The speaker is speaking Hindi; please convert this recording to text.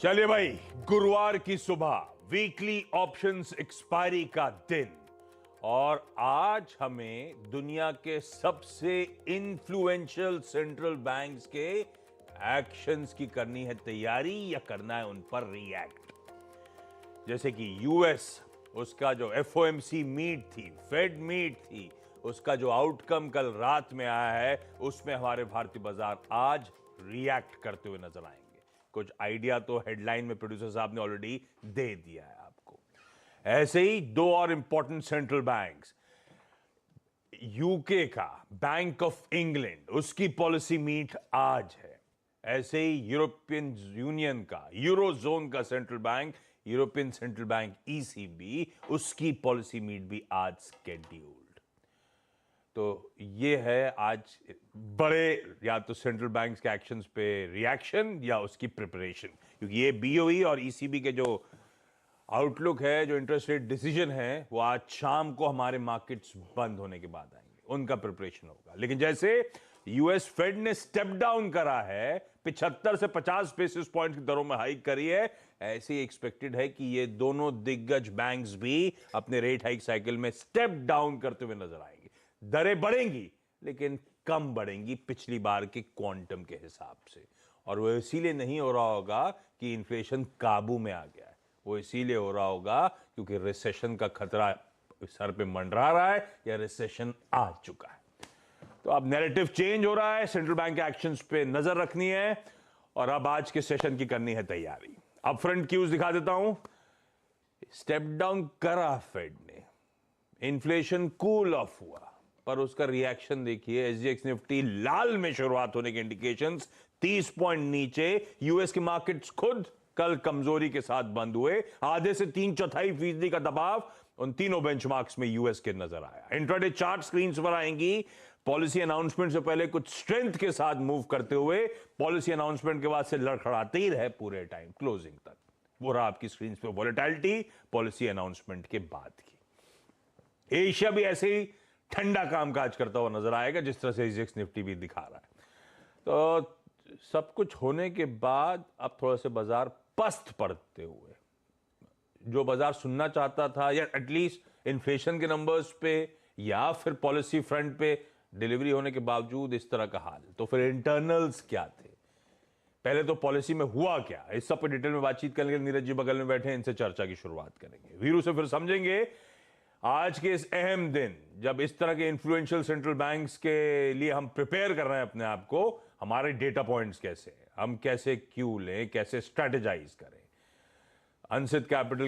चलिए भाई, गुरुवार की सुबह वीकली ऑप्शंस एक्सपायरी का दिन, और आज हमें दुनिया के सबसे इन्फ्लुएंशियल सेंट्रल बैंक्स के एक्शंस की करनी है तैयारी, या करना है उन पर रिएक्ट। जैसे कि यूएस, उसका जो एफओएमसी मीट थी, फेड मीट थी, उसका जो आउटकम कल रात में आया है, उसमें हमारे भारतीय बाजार आज रिएक्ट करते हुए नजर आएंगे। कुछ आइडिया तो हेडलाइन में प्रोड्यूसर साहब ने ऑलरेडी दे दिया है आपको। ऐसे ही दो और इंपॉर्टेंट सेंट्रल बैंक्स, यूके का बैंक ऑफ इंग्लैंड, उसकी पॉलिसी मीट आज है। ऐसे ही यूरोपियन यूनियन का, यूरोजोन का central bank, European central bank ECB, उसकी पॉलिसी मीट भी आज स्केड्यूल्ड। तो ये है आज बड़े, या तो सेंट्रल बैंक्स के एक्शंस पे रिएक्शन या उसकी प्रिपरेशन, क्योंकि ये बीओई और ईसीबी के जो आउटलुक है, जो इंटरेस्ट रेट डिसीजन है, वो आज शाम को हमारे मार्केट्स बंद होने के बाद आएंगे, उनका प्रिपरेशन होगा। लेकिन जैसे यूएस फेड ने स्टेप डाउन करा है, 75 से 50 बेसिस पॉइंट की दरों में हाइक करी है, ऐसे ही एक्सपेक्टेड है कि ये दोनों दिग्गज बैंक्स भी अपने रेट हाइक साइकिल में स्टेप डाउन करते हुए नजर आएंगे। दरें बढ़ेंगी लेकिन कम बढ़ेंगी पिछली बार के क्वांटम के हिसाब से, और वो इसीलिए नहीं हो रहा होगा कि इन्फ्लेशन काबू में आ गया है, वो इसीलिए हो रहा होगा क्योंकि रिसेशन का खतरा सर पे मंडरा रहा है, या रिसेशन आ चुका है। तो अब नैरेटिव चेंज हो रहा है, सेंट्रल बैंक के एक्शंस पे नजर रखनी है, और अब आज के सेशन की करनी है तैयारी। अब फ्रंट क्यूज दिखा देता हूं। स्टेप डाउन करा फेड ने, इन्फ्लेशन कूल ऑफ हुआ, पर उसका रिएक्शन देखिए। एसजीएक्स निफ्टी लाल में शुरुआत होने के इंडिकेशंस, 30 पॉइंट नीचे। यूएस के मार्केट्स खुद कल कमजोरी के साथ बंद हुए, आधे से 3/4% का दबाव उन तीनों बेंचमार्क्स में यूएस के नजर आया। इंट्राडे चार्ट स्क्रीन पर आएंगी। पॉलिसी अनाउंसमेंट से पहले कुछ स्ट्रेंथ के साथ मूव करते हुए, पॉलिसी अनाउंसमेंट के बाद से लड़खड़ाते ही रहे पूरे टाइम क्लोजिंग तक। वो रहा आपकी स्क्रीन पे वॉलेटिलिटी पॉलिसी अनाउंसमेंट के बाद की। एशिया भी ऐसे ही ठंडा कामकाज करता हुआ नजर आएगा, जिस तरह से एसजीएक्स निफ्टी भी दिखा रहा है। तो सब कुछ होने के बाद अब थोड़ा से बाजार पस्त पड़ते हुए, जो बाजार सुनना चाहता था, या एटलीस्ट इन्फ्लेशन के नंबर्स पे या फिर पॉलिसी फ्रंट पे डिलीवरी होने के बावजूद इस तरह का हाल, तो फिर इंटरनल्स क्या थे, पहले तो पॉलिसी में हुआ क्या, इस सब पर डिटेल में बातचीत करेंगे। नीरज जी बगल में बैठे हैं, इनसे चर्चा की शुरुआत करेंगे। वीरू से फिर समझेंगे आज के इस अहम दिन, जब इस तरह के इन्फ्लुएंशियल सेंट्रल बैंक्स के लिए हम प्रिपेयर कर रहे हैं अपने आप को, हमारे डेटा पॉइंट्स कैसे हैं, हम कैसे क्यू लें, कैसे स्ट्रेटेजाइज करें। अंशित कैपिटल